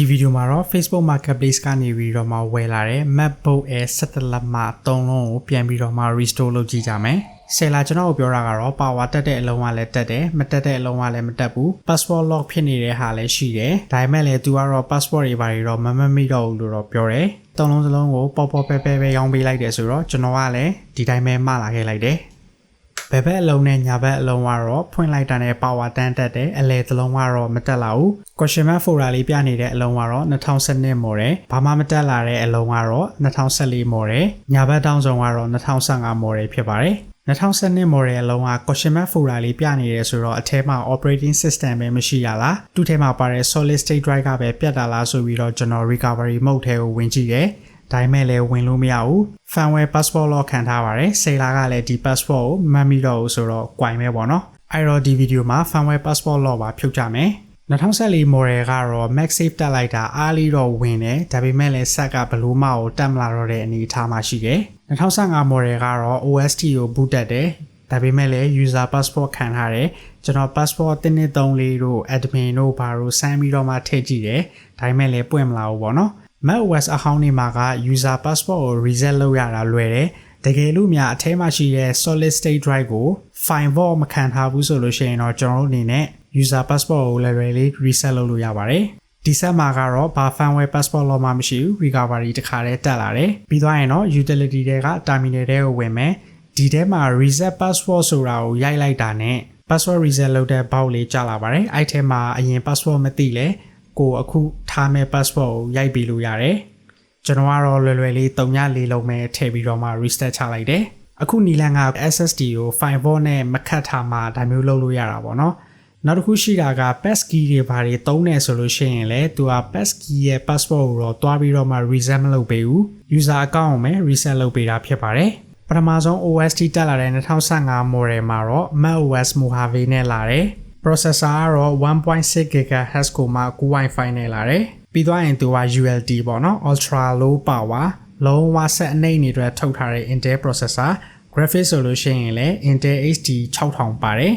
ဒီဗီဒီယိုမှာတော့ Facebook Marketplace ကနေပြီးတော့မှဝယ်လာတဲ့ MacBook Air 17 လက်မှ3လုံးကိုပြန်ပြီးတော့မှ restore လုပ်ကြည့်ကြမယ်။ဆယ်လာကျွန်တော်ပြောတာကတော့ power တက်တဲ့အလုံးကလည်းတက်တယ်မတက်တဲ့အလုံးကလည်းမတက်ဘူး password lock ဖြစ်နေတဲ့ဟာလည်းရှိတယ်ဒါပေမဲ့လည်းသူကတော့ password တွေဘာတွေတော့မမိတော့ဘူးလို့တော့ပြောတယ်။3လုံးစလုံးကိုပေါ့ပေါ့ပဲရောင်းပေးလိုက်တယ်ဆိုတော့ကျွန်တော်ကလည်းဒီတိုင်းပဲမှလာခဲ့လိုက်တယ်။ဘယ်ဘက်အလုံးနဲ့ညာဘက်အလုံးကတော့ဖွင့်လိုက်တာနဲ့ power တန်းတက်တယ်အလဲတစ်လုံးကတော့မတက်လာဘူး question mark folder လေးပြနေတဲ့အလုံးကတော့2012 model ဘာမှမတက်လာတဲ့အလုံးကတော့2014 model ညာဘက်တောင်းဆုံးကတော့2015 model ဖြစ်ပါတယ်2012 model အလုံးက question mark folder လေးပြနေတယ်ဆိုတော့အထဲမှာ operating system ပဲမရှိရလားသူ့ထဲမှာပါတဲ့ solid state drive ကပဲပြတ်တာလားဆိုပြီးတော့ကျွန်တော် recovery mode ထဲကိုဝင်ကြည့်တယ်ဒါပေမဲ့လည်းဝင်လို့မရဘူး firmware passport lock ခံထားပါတယ်ဆယ်လာကလည်းဒီ passport ကိုမမှီတော့ဘူးဆိုတော့ကွိုင်ပဲပေါ့နော်အဲ့တော့ဒီဗီဒီယိုမှာ firmware passport lock ပါဖြုတ်ကြမယ်2014 model ကတော့ MagSafe တက်လိုက်တာအားလီတော့ဝင်တယ်ဒါပေမဲ့လည်းဆက်ကဘလို့မကိုတက်မလာတော့တဲ့အနေအထားမှာရှိတယ်2015 model ကတော့ OST ကို boot တက်တယ်ဒါပေမဲ့လည်း user passport ခံထားတယ်ကျွန်တော် passport 134တို့ admin တို့ဘာလို့စမ်းပြီးတော့မှထည့်ကြည့်တယ်ဒါပေမဲ့လည်းပွင့်မလာဘူးပေါ့နော်macOS အဟောင်းနေမှာက user passport ကို reset လုပ်ရတာလွယ်တယ်တကယ်လို့များအထဲမှာရှိတဲ့ solid state drive ကို file vault မခံထားဘူးဆိုလို့ရှိရင်တော့ကျွန်တော်တို့အနေနဲ့ user passport ကို level လေး reset လုပ်လို့ရပါတယ်ဒီဆက်မှာကတော့ဘာ firmware passport လို့မှမရှိဘူး recovery တခါတည်းတက်လာတယ်ပြီးသွားရင်တော့ utility တွေက terminal တွေကိုဝင်မယ်ဒီထဲမှာ reset password ဆိုတာကိုရိုက်လိုက်တာနဲ့ password reset လုပ်တဲ့ box လေးကြာလာပါတယ်အဲ့ထဲမှာအရင် password မသိလဲကိုအခုထားမဲ့ passport ကိုရိုက်ပြီးလို့ရတယ်ကျွန်တော်ကတော့လွယ်လေး3-4လုံးပဲထည့်ပြီးတော့မှ restart ချလိုက်တယ်အခုနီလန်က SSD ကို file vault နဲ့မခတ်ထားမှဒါမျိုးလုပ်လို့ရတာပေါ့နော်နောက်တစ်ခုရှိတာက passkey တွေဘာတွေသုံးနေဆိုလို့ရှိရင်လည်းသူက passkey ရဲ့ password ကိုတော့တွားပြီးတော့မှ reset မလုပ်ပေးဘူး user account ကိုပဲ reset လုပ်ပေးတာဖြစ်ပါတယ်ပထမဆုံး OST တက်လာတဲ့2015 model မှာတော့ macOS Mojave နဲ့လာတယ်processor ကတော့ 1.6 GHz ကိုမှ Wi-Fi နဲ့လာတယ်ပြီးသွားရင်သူက ULT ပေါ့နော် ultra low power လုံးဝဆက်အနေနဲ့အတွက်ထုတ်ထားတဲ့ Intel processor graphics ဆိုလို့ရှိရင်လည်း Intel HD 6000ပါတယ်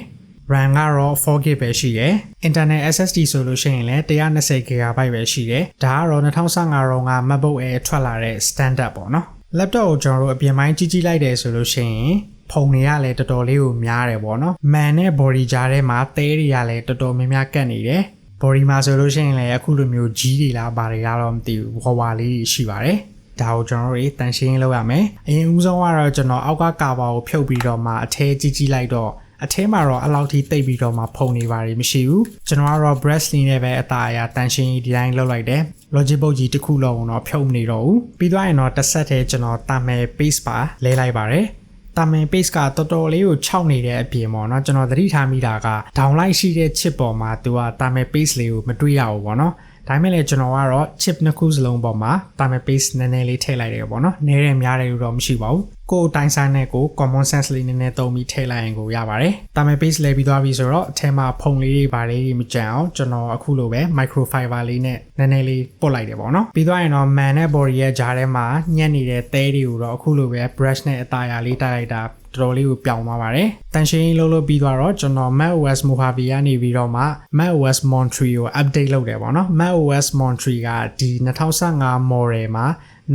RAM ကတော့ 4GB ပဲရှိတယ် internal SSD ဆိုလို့ရှိရင်လည်း 120GB ပဲရှိတယ်ဒါကတော့2015တုန်းက MacBook Air ထွက်လာတဲ့ standard ပေါ့နော် laptop ကိုကျွန်တော်တို့အပြင်ပိုင်းကြည့်လိုက်တယ်ဆိုလို့ရှိရင်ဖုံတွေကလည်းတော်တော်လေးကိုများတယ်ပေါ့နော်မန်နဲ့ body ကြားထဲမှာသဲတွေကလည်းတော်တော်များများကတ်နေတယ် body မှာဆိုလို့ရှိရင်လည်းအခုလိုမျိုးကြီးတွေလားဘာတွေကတော့မသိဘူးဝါလေးရှိပါတယ်ဒါကိုကျွန်တော်တို့တန်ရှင်းလုပ်ရမယ်အရင်ဦးဆုံးကတော့ကျွန်တော်အောက်ကကာဘာကိုဖြုတ်ပြီးတော့မှအထဲကြီးလိုက်တော့အထဲမှာတော့အလောက်ထိတိတ်ပြီးတော့မှဖုံနေပါတယ်မရှိဘူးကျွန်တော်ကတော့ brush နဲ့ပဲအသားအရာတန်ရှင်းဒီတိုင်းလုပ်လိုက်တယ် logic book ကြီးတစ်ခုလုံးတော့ဖြုတ်နေတော့ဘူးပြီးသွားရင်တော့တစ်ဆက်တည်းကျွန်တော်တာမယ် paste ပါလဲလိုက်ပါတယ်တာမင် paste ကတော်တော်လေးကိုခြောက်နေတဲ့အပြင်ပေါ့နော်ကျွန်တော်သတိထားမိတာက downlight ရှိတဲ့ chip ပေါ်မှာသူကတာမင် paste လေးကိုမတွေ့ရဘူးပေါ့နော်ဒါပေမဲ့လည်းကျွန်တော်ကတော့ chip နှစ်ခုစလုံးပေါ်မှာတာမင် paste နည်းနည်းလေးထည့်လိုက်တယ်ပေါ့နော်နည်းတယ်များတယ်လို့တော့မရှိပါဘူးကိုယ်တိုင်းဆိုင်နဲ့ကို common sense လေးနည်းနည်းသုံးပြီးထည့်လိုက်ရင်ကိုရပါတယ်တာမင် paste လဲပြီးသွားပြီဆိုတော့အထဲမှာဖုံလေးတွေဘာလေးတွေမကြံအောင်ကျွန်တော်အခုလိုပဲ microfiber လေးနဲ့နည်းနည်းလေးပုတ်လိုက်တယ်ပေါ့နော်ပြီးသွားရင်တော့ man နဲ့ body ရဲ့ဂျားထဲမှာညှက်နေတဲ့သဲတွေကိုတော့အခုလိုပဲ brush နဲ့အသားအရာလေးတိုက်လိုက်တာတော်တော်လေးကိုပြောင်းသွားပါတယ်တန်ရှင်းလို့ပြီးသွားတော့ကျွန်တော် macOS Mojave ကနေပြီးတော့မှ macOS Monterey ကို update လုပ်တယ်ပေါ့နော် macOS Monterey ကဒီ2015 model မှာ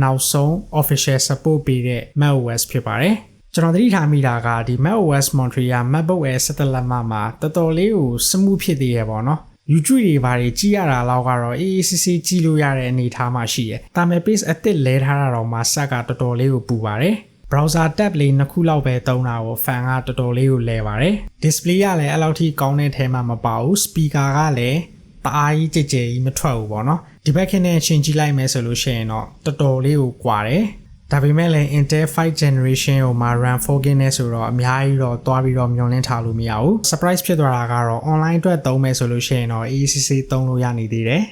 နောက်ဆုံး official support ပေးတဲ့ macOS ဖြစ်ပါတယ်ကျွန်တော်သတိထားမိတာကဒီ macOS Monterey က MacBook Air 17 လက်မှမှာတော်တော်လေးကို smooth ဖြစ်သေးရပေါ့နော်YouTube တွေဘာတွေကြည့်ရတာလောက်ကတော့အေးစစ်စစ်ကြည့်လို့ရတဲ့အနေအထားမှာရှိတယ်ဒါပေမဲ့ pace အသစ်လဲထားတာတော့မှစက်ကတော်တော်လေးကိုပူပါတယ်browser tab လေးနှစ်ခုလောက်ပဲသုံးတာကို fan ကတော်တော်လေးကိုလဲပါတယ် display ကလည်းအဲ့လောက်ထိကောင်းတဲ့ထဲမှာမပါဘူး speaker ကလည်းတအားကြီးကြဲကြဲကြီးမထွက်ဘူးပေါ့နော်ဒီဘက်ခင်းနဲ့ရှင်ကြည့်လိုက်မယ်ဆိုလို့ရှိရင်တော့တော်တော်လေးကိုကွာတယ်ဒါပေမဲ့လည်း Intel 5 generation ကိုမှ RAM 4GB နဲ့ဆိုတော့အများကြီးတော့တွားပြီးတော့မျှော်လင့်ထားလို့မရဘူး surprise ဖြစ်သွားတာကတော့ online အတွက်သုံးမယ်ဆိုလို့ရှိရင်တော့ ACC သုံးလို့ရနေသေးတယ်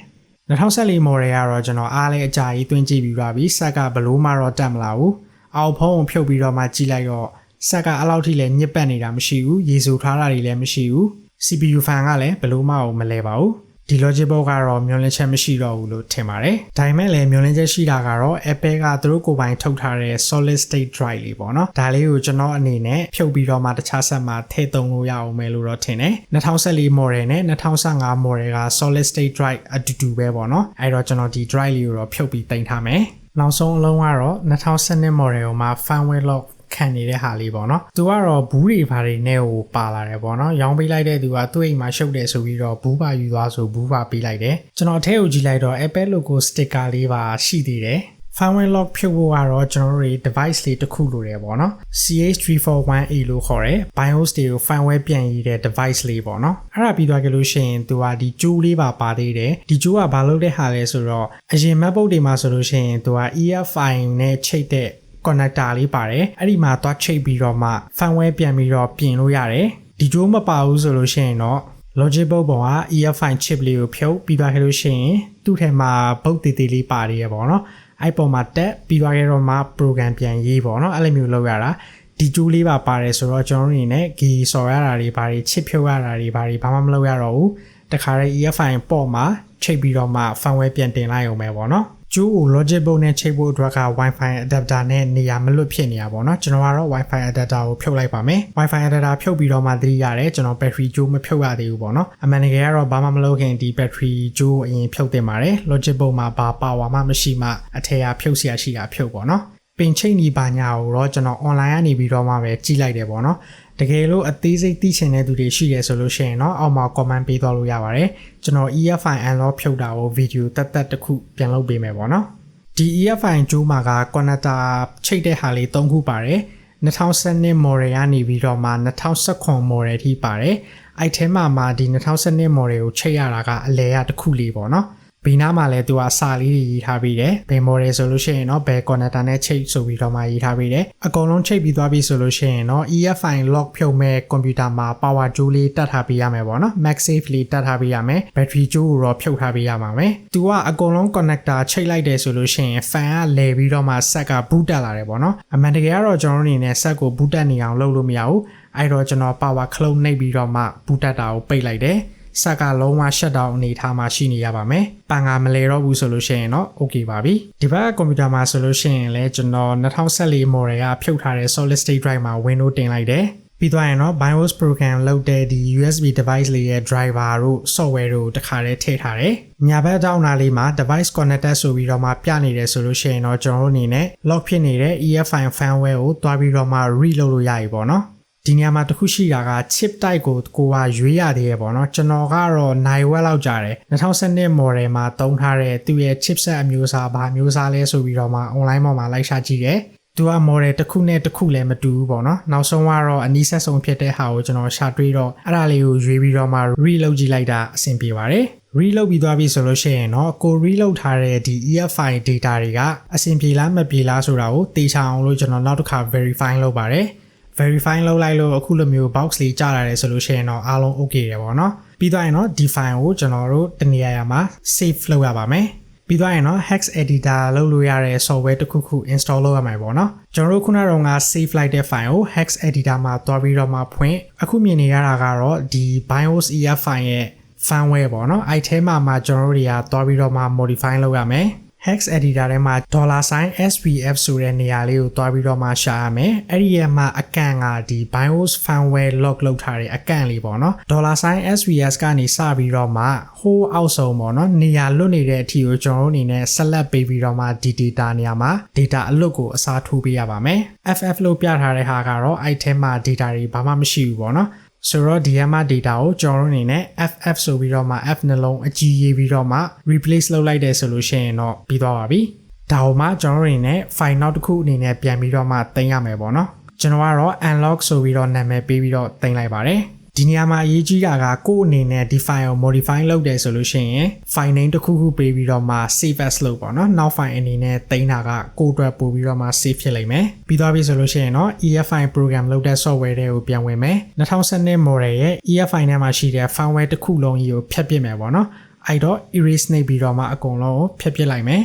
2014 model ကတော့ကျွန်တော်အားလည်းအကြာကြီးတွင်းကြည့်ပြီးပါပြီဆက်ကဘလို့မှတော့တက်မလာဘူးအောက်ဖုံးကိုဖြုတ်ပြီးတော့မှကြည့်လိုက်တော့ဆက်ကအဲ့လောက်ထိလည်းညစ်ပတ်နေတာမရှိဘူးရေဆိုထားတာတွေလည်းမရှိဘူး CPU fan ကလည်းဘလို့မှမလဲပါဘူး ဒီ logic board ကတော့မျောလင်းချက်မရှိတော့ဘူးလို့ထင်ပါတယ်ဒါပေမဲ့လည်းမျောလင်းချက်ရှိတာကတော့ Apple ကသူတို့ကိုယ်ပိုင်ထုတ်ထားတဲ့ solid state drive လေးပေါ့နော်ဒါလေးကိုကျွန်တော်အနေနဲ့ဖြုတ်ပြီးတော့မှတခြားဆက်မှာထည့်သုံးလို့ရအောင်မယ်လို့တော့ထင်တယ်2014 model နဲ့2015 model က solid state drive အတူတူပဲပေါ့နော်အဲ့တော့ကျွန်တော်ဒီ drive လေးကိုတော့ဖြုတ်ပြီးတင်ထားမယ်နောက်ဆုံးအလုံးကတော့2012 model မှာ firmware lock ခံနေတဲ့ဟာလေးပေါ့နော်သူကတော့ဘူးတွေဘာတွေနဲ့ကိုပါလာတယ်ပေါ့နော်ရောင်းပေးလိုက်တဲ့သူကသူ့အိမ်မှာရှုပ်တယ်ဆိုပြီးတော့ဘူးပါယူသွားဆိုဘူးပါပေးလိုက်တယ်ကျွန်တော်အထက်ကိုကြည့်လိုက်တော့ Apple logo sticker လေးပါရှိသေးတယ်firmware lock ဖြုတ်ဖို့ကတော့ကျွန်တော်တို့ device လေးတစ်ခုလိုတယ်ပေါ့နော် CH341A လို့ခေါ်တယ် BIOS တွေကို firmware ပြန်ရေးတဲ့ device လေးပေါ့နော်အဲ့ဒါပြီးသွားကြလို့ရှိရင်သူကဒီကြိုးလေးပါသေးတယ်ဒီကြိုးကဘာလုပ်တဲ့ဟာလဲဆိုတော့အရင် MacBook တွေမှာဆိုလို့ရှိရင်သူက EFI နဲ့ချိတ်တဲ့ connector လေးပါတယ်အဲ့ဒီမှာသွားချိတ်ပြီးတော့မှ firmware ပြန်ပြီးတော့ပြင်လို့ရတယ်ဒီကြိုးမပါဘူးဆိုလို့ရှိရင်တော့ logic board ပေါ်က EFI chip လေးကိုဖြုတ်ပြီးသွားကြလို့ရှိရင်သူ့ထဲမှာ boot တေးသေးလေးပါတယ်ပေါ့နော်အဲ့ပေါ်မှာတက်ပြီးသွားခဲ့တော့မှ program ပြန်ရေးပေါ့နော်အဲ့လိုမျိုးလုပ်ရတာဒီကြိုးလေးပါပါတယ်ဆိုတော့ကျွန်တော်တို့အနေနဲ့ key ဆော်ရတာတွေဘာတွေချစ်ဖြုတ်ရတာတွေဘာတွေဘာမှမလုပ်ရတော့ဘူးတခါတည်း EFI ပေါ်မှာချိတ်ပြီးတော့မှ firmware ပြန်တင်လိုက်အောင်ပဲပေါ့နော်ကျိုးကို logic board နဲ့ချိတ်ဖို့အတွက်က Wi-Fi adapter နဲ့နေရာမလွတ်ဖြစ်နေတာပေါ့နော်ကျွန်တော်ကတော့ Wi-Fi adapter ကိုဖြုတ်လိုက်ပါမယ် Wi-Fi adapter ဖြုတ်ပြီးတော့မှသတိရတယ်ကျွန်တော် battery ကျိုးမဖြုတ်ရသေးဘူးပေါ့နော်အမှန်တကယ်ကတော့ဘာမှမလုပ်ခင်ဒီ battery ကျိုးအရင်ဖြုတ်တင်ပါတယ် logic board မှာဘာ power မှမရှိမှအထက်ကဖြုတ်เสียရှိတာဖြုတ်ပေါ့နော်ပင်ချိတ်နီပါညာကိုတော့ကျွန်တော် online ကနေပြီးတော့မှပဲကြည့်လိုက်တယ်ပေါ့နော်တကယ်လို့အသေးစိတ်သိချင်တဲ့သူတွေရှိရဆိုလို့ရှိရင်တော့အောက်မှာ comment ပေးသွားလို့ရပါတယ်ကျွန်တော် EFI unlock ဖြုတ်တာကို video တက်တစ်ခုပြန်လုပ်ပေးမယ်ပေါ့နော်ဒီ EFI ကျိုးမှာက connector ချိတ်တဲ့ဟာလေး3ခုပါတယ်2012 model ကနေပြီးတော့မှ2019 model ထိပါတယ်အဲ့ထဲမှာဒီ2012 model ကိုချိတ်ရတာကအလဲရတစ်ခုလေးပေါ့နော်ဘီနာမှာလည်းသူကစာလေးတွေရေးထားပြီးတယ်ဘယ် model ဆိုလို့ရှိရင်တော့ဘယ် connector နဲ့ချိတ်ဆိုပြီးတော့မှရေးထားပြီးတယ်အကုန်လုံးချိတ်ပြီးသွားပြီဆိုလို့ရှိရင်တော့ EFI lock ဖြုတ်မဲ့ computer မှာ power ကြိုးလေးတတ်ထားပေးရမယ်ပေါ့နော် MagSafe လေးတတ်ထားပေးရမယ် battery ကြိုးကိုတော့ဖြုတ်ထားပေးရပါမယ်သူကအကုန်လုံး connector ချိတ်လိုက်တယ်ဆိုလို့ရှိရင် fan ကလဲပြီးတော့မှ set က boot တက်လာတယ်ပေါ့နော်အမှန်တကယ်ကတော့ကျွန်တော်တို့အနေနဲ့ set ကို boot တက်နေအောင်လုပ်လို့မရဘူးအဲ့တော့ကျွန်တော် power ခလုတ်နှိပ်ပြီးတော့မှ boot တက်တာကိုပိတ်လိုက်တယ်စက်ကလုံးဝ shut down အနေထားမှာရှိနေရပါမယ်။ပန်ကမလဲတော့ဘူးဆိုလို့ရှိရင်တော့ okay ပါပြီ။ဒီဘက်ကကွန်ပျူတာမှာဆိုလို့ရှိရင်လည်းကျွန်တော်2014 model ကဖြုတ်ထားတဲ့ solid state drive မှာ Windows တင်လိုက်တယ်။ပြီးသွားရင်တော့ BIOS program လုပ်တဲ့ဒီ USB device လေးရဲ့ driver တို့ software တို့တခါတည်းထည့်ထားတယ်။ညာဘက်ထောက်နာလေးမှာ device connected ဆိုပြီးတော့မှပြနေတယ်ဆိုလို့ရှိရင်တော့ကျွန်တော်တို့အနေနဲ့ lock ဖြစ်နေတဲ့ EFI firmware ကိုတွားပြီးတော့မှ reload လို့ရပြီပေါ့နော်။ဒီနေရာမှာတခုရှိတာက chip type ကိုကရွေးရသေးရပေါ့နော်ကျွန်တော်ကတော့နိုင်ဝက်လောက်ကြာတယ်2012 model မှာသုံးထားတဲ့သူ့ရဲ့ chipset အမျိုးအစားဘာမျိုးစားလဲဆိုပြီးတော့မှ online ပေါ်မှာလိုက်ရှာကြည့်တယ်သူက model တစ်ခုနဲ့တစ်ခုလည်းမတူဘူးပေါ့နော်နောက်ဆုံးကတော့အနည်းဆက်ဆုံးဖြစ်တဲ့ဟာကိုကျွန်တော်ရှာတွေ့တော့အဲ့ဒါလေးကိုရွေးပြီးတော့မှ reload ကြည့်လိုက်တာအဆင်ပြေပါတယ် reload ပြီးသွားပြီဆိုလို့ရှိရင်တော့ကို reload ထားတဲ့ဒီ EFI data တွေကအဆင်ပြေလားမပြေလားဆိုတာကိုသေချာအောင်လို့ကျွန်တော်နောက်တစ်ခါ verify လုပ်ပါတယ်verify လုပ်လိုက်လို့အခုလိုမျိုး box လေးကြာလာတယ်ဆိုလို့ရှိရင်တော့အားလုံး okay တယ်ပေါ့နော်ပြီးသွားရင်တော့ဒီ file ကိုကျွန်တော်တို့တနေရာမှာ save လုပ်ရပါမယ်ပြီးသွားရင်တော့ hex editor လုပ်လို့ရတဲ့ software တစ်ခုခု install လုပ်ရမှာပေါ့နော်ကျွန်တော်တို့ခုနကတော့ save လိုက်တဲ့ file ကို hex editor မှာတွားပြီးတော့မှဖွင့်အခုမြင်နေရတာကတော့ဒီ BIOS EFI ရဲ့ firmware ပေါ့နော်အဲ့ထဲမှာကျွန်တော်တို့တွေကတွားပြီးတော့မှ modify လုပ်ရမယ် hex editor ထဲမှာ $SPF ဆိုတဲ့နေရာလေးကိုတွားပြီးတော့မှရှာရမယ်အဲ့ဒီရဲ့မှာအကန့်ကဒီ BIOS firmware lock လုပ်ထားတဲ့အကန့်လေးပေါ့နော်$SPF ကနေစပြီးတော့မှဟိုးအောက်ဆုံးပေါ့နော်နေရာလွတ်နေတဲ့အထိကိုကျွန်တော်တို့အနေနဲ့ select ပေးပြီးတော့မှဒီ data နေရာမှာ data အလွတ်ကိုအစားထိုးပေးရပါမယ် FF လို့ပြထားတဲ့ဟာကတော့အဲ့ထဲမှာ data တွေဘာမှမရှိဘူးပေါ့နော်ဆိုတော့ဒီမှာ data ကိုကျွန်တော်တို့အနေနဲ့ FF ဆိုပြီးတော့မှ F နှလုံးအကြီးရေးပြီးတော့မှ replace လုပ်လိုက်တယ်ဆိုလို့ရှိရင်တော့ပြီးသွားပါပြီဒါကိုမှကျွန်တော်တို့အနေနဲ့ file နောက်တစ်ခုအနေနဲ့ပြန်ပြီးတော့မှတင်ရမယ်ပေါ့နော်ကျွန်တော်ကတော့ unlock ဆိုပြီးတော့နာမည်ပေးပြီးတော့တင်လိုက်ပါတယ်ဒီနေရာမှာအရေးကြီးတာကကိုယ့်အနေနဲ့ဒီ file ကို modify လုပ်တယ်ဆိုလို့ရှိရင် file name တစ်ခုခုပေးပြီးတော့မှ save as လုပ်ပေါ့နော်နောက် file အနေနဲ့တင်တာကကိုယ့်အတွက်ပို့ပြီးတော့မှ save ဖြစ်လိမ့်မယ်ပြီးသွားပြီဆိုလို့ရှိရင်တော့ EFI program လုပ်တဲ့ software တွေကိုပြန်ဝင်မယ်2012 model ရဲ့ EFI ထဲမှာရှိတဲ့ firmware တစ်ခုလုံးကြီးကိုဖျက်ပစ်မယ်ပေါ့နော်အဲ့တော့ erase နှိပ်ပြီးတော့မှအကုန်လုံးကိုဖျက်ပစ်လိုက်မယ်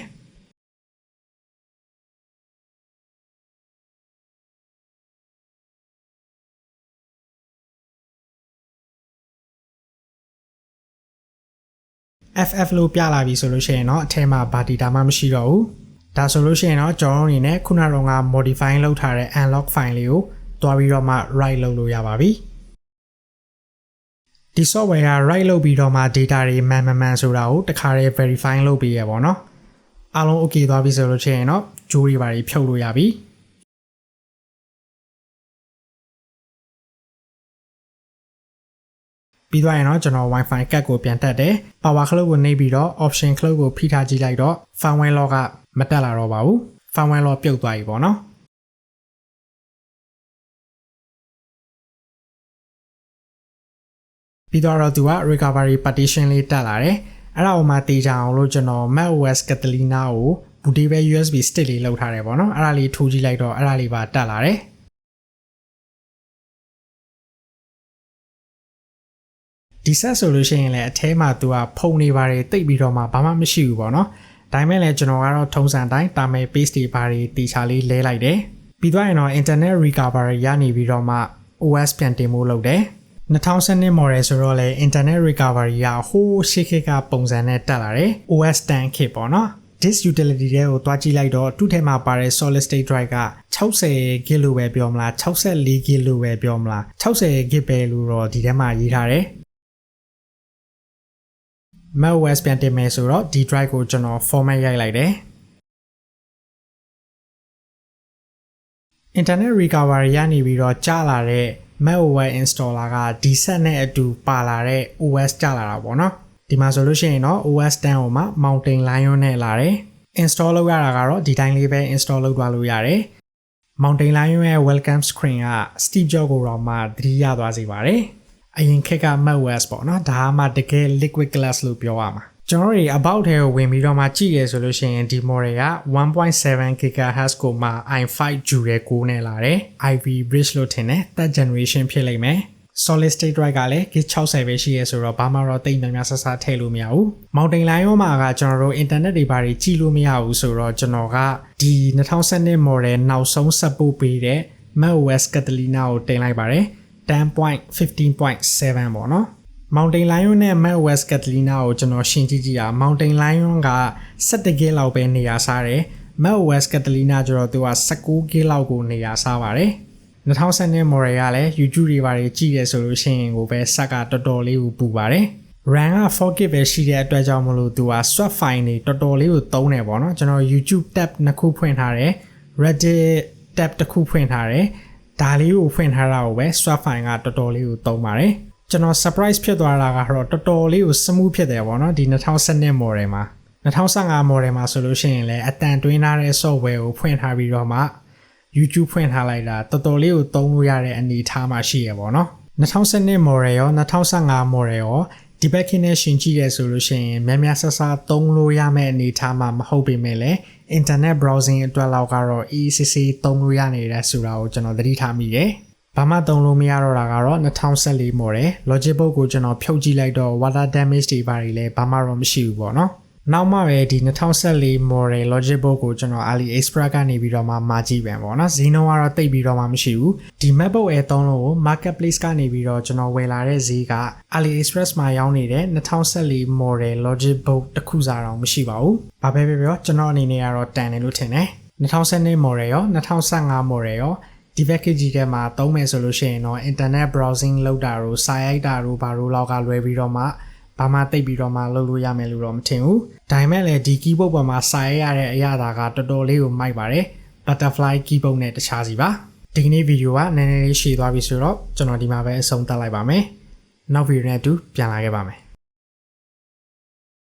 FF လို့ပြလာပြီဆိုလို့ရှိရင်တော့အထဲမှာဘာ data မှမရှိတော့ဘူးဒါဆိုလို့ရှိရင်တော့ကျွန်တော်အနေနဲ့ခုနက modify လုပ်ထားတဲ့ unlock file လေးကိုတွားပြီးတော့မှ write လုပ်လို့ရပါပြီဒီ software က write လုပ်ပြီးတော့မှ data တွေမှန်ဆိုတာကိုတခါတည်း verify လုပ်ပြီးရပါတော့အားလုံး okay သွားပြီဆိုလို့ရှိရင်တော့ဂျိုးတွေပါဖြုတ်လို့ရပြီပြီးသွားရင်တော့ကျွန်တော် Wi-Fi card ကိုပြန်တက်တယ် Power Cloud ကိုနှိပ်ပြီးတော့ Option Cloud ကိုဖိထားကြည့်လိုက်တော့ Firmware Lock ကမတက်လာတော့ပါဘူး Firmware Lock ပြုတ်သွားပြီပေါ့နော်ပြီးတော့သူက Recovery Partition လေးတက်လာတယ်အဲ့ဒါကိုမှတေးကြအောင်လို့ကျွန်တော် macOS Catalina ကို bootable USB stick လေးလောက်ထားတယ်ပေါ့နော်အဲ့ဒါလေးထိုးကြည့်လိုက်တော့အဲ့ဒါလေးပါတက်လာတယ်ဒီဆက်ဆိုလို့ရှိရင်လည်းအထဲမှာသူကဖုန်းတွေပါတယ်တိတ်ပြီးတော့မှဘာမှမရှိဘူးပေါ့နော်ဒါပေမဲ့လည်းကျွန်တော်ကတော့ထုံးစံတိုင်းတာမယ် paste တွေပါတယ်တီချာလေးလဲလိုက်တယ်ပြီးသွားရင်တော့ internet recovery ရနေပြီးတော့မှ OS ပြန်တင်ဖို့လုပ်တယ်2012 model ဆိုတော့လေ internet recovery ကဟိုးရှေ့ခေတ်ကပုံစံနဲ့တက်လာတယ် OS 10 kit ပေါ့နော် disk utility တွေကိုတွားကြည့်လိုက်တော့သူ့ထဲမှာပါတဲ့ solid state drive က 60GB လို့ပဲပြောမလား 64GB လို့ပဲပြောမလား 60GB ပဲလို့တော့ဒီထဲမှာရေးထားတယ် macOS ပြန်တင်မယ်ဆိုတော့ဒီ drive ကိုကျွန်တော် format ရိုက်လိုက်တယ် internet recovery ရနေပြီးတော့ကြာလာတဲ့ macOS installer ကဒီဆက်နဲ့အတူပါလာတဲ့ OS ကြာလာတာပေါ့နော်ဒီမှာဆိုလို့ရှိရင်တော့ OS 10ကိုမှ Mountain Lion နဲ့လာတယ် install လုပ်ရတာကတော့ဒီတိုင်းလေးပဲ install လုပ်သွားလို့ရတယ် Mountain Lion ရဲ့ welcome screen က Steve Jobs ကိုတော့မှသတိရသွားစေပါတယ်အရင်ခေတ်က macOS ပေါ့နော်ဒါမှတကယ် liquid glass လို့ပြောရမှာကျွန်တော်တို့ about ထဲကိုဝင်ပြီးတော့မှကြည့်ရဆိုလို့ရှိရင်ဒီ model က 1.7 GHz ကိုမှ i5 Dual Core နဲ့လာတယ် Ivy Bridge လို့ထင်တယ် third generation ဖြစ်လိမ့်မယ် solid state drive ကလည်း gig 60ပဲရှိရဲဆိုတော့ဘာမှတော့တိတ်များများဆဆထည့်လို့မရဘူး Mountain Lion မှာကကျွန်တော်တို့ internet တွေဘာတွေကြည့်လို့မရဘူးဆိုတော့ကျွန်တော်ကဒီ2012 model နောက်ဆုံး support ပေးတဲ့ macOS Catalina ကိုတင်လိုက်ပါတယ် 10.15.7 ပေါ့နော် Mountain Lion နဲ့ macOS Catalina ကိုကျွန်တော်ရှင်းကြည့်ကြည့်တာ Mountain Lion က 17GB လောက်ပဲနေရာစားတယ် macOS Catalina ကျတော့သူက 19GB လောက်ကိုနေရာစားပါတယ်2012 model ကလည်း YouTube တွေပါတယ်ကြည့်ရဆိုလို့ရှိရင်ကိုပဲစက်ကတော်တော်လေးကိုပူပါတယ် RAM က 4GB ပဲရှိတဲ့အတွက်ကြောင့်မလို့သူက swap file တွေတော်တော်လေးကိုသုံးတယ်ပေါ့နော်ကျွန်တော် YouTube tab နှစ်ခုဖွင့်ထားတယ် Reddit tab တစ်ခုဖွင့်ထားတယ်ဒါလေးကိုဖွင့်ထားတာကိုပဲ swap file ကတော်တော်လေးကိုသုံးပါတယ်ကျွန်တော် surprise ဖြစ်သွားတာကတော့တော်တော်လေးကို smooth ဖြစ်တယ်ပေါ့နော်ဒီ2012 model မှာ2015 model မှာဆိုလို့ရှိရင်လည်းအတန်တွင်းထားတဲ့ software ကိုဖွင့်ထားပြီးတော့မှ YouTube ဖွင့်ထားလိုက်တာတော်တော်လေးကိုသုံးလို့ရတဲ့အနေအထားမှာရှိရပေါ့နော်2012 model ရော2015 model ရောဒီဘက်ခင်းနဲ့ရှင်ကြည့်ရဆိုလို့ရှိရင်များများဆဆသုံးလို့ရမယ့်အနေအထားမှာမဟုတ်ပေမဲ့လည်း internet browsing အတွက်လောက်ကတော့ ECC သုံးလို့ရနေတဲ့ဆိုတာကိုကျွန်တော်သတိထားမိတယ်ဘာမှသုံးလို့မရတော့တာကတော့2014 model logic book ကိုကျွန်တော်ဖြုတ်ကြည့်လိုက်တော့ water damage တွေဘာတွေလဲဘာမှတော့မရှိဘူးပေါ့နော်နောက်မှပဲဒီ2014 model logic book ကိုကျွန်တော် AliExpress ကနေပြီးတော့မှမှာကြည့်ပြန်ပေါ့နော်ဈေးနှုန်းကတော့တိတ်ပြီးတော့မှမရှိဘူးဒီ MacBook Air 3လုံးကို marketplace ကနေပြီးတော့ကျွန်တော်ဝယ်လာတဲ့ဈေးက AliExpress မှာရောင်းနေတဲ့2014 model logic book တစ်ခုစားတော့မရှိပါဘူးဘာပဲပြောကျွန်တော်အနေနဲ့ကတော့တန်တယ်လို့ထင်တယ်2012 model ရော2015 model ရောဒီ package ထဲမှာသုံးမယ်ဆိုလို့ရှိရင်တော့ internet browsing လုပ်တာတို့စာရိုက်တာတို့ဘာလို့လောက်ကလွယ်ပြီးတော့မှဘာမှတိတ်ပြီးတော့မှလုပ်လို့ရမယ်လို့တော့မထင်ဘူးဒါပေမဲ့လည်းဒီ keyboard ပေါ်မှာစာရိုက်ရတဲ့အရာကတော်တော်လေးကိုမိုက်ပါတယ် butterfly keyboard နဲ့တခြားစီပါဒီကနေ့ဗီဒီယိုကနည်းနည်းလေးရှည်သွားပြီဆိုတော့ကျွန်တော်ဒီမှာပဲအဆုံးသတ်လိုက်ပါမယ်နောက်ဗီဒီယိုနဲ့အတူပြန်လာခဲ့ပါမယ်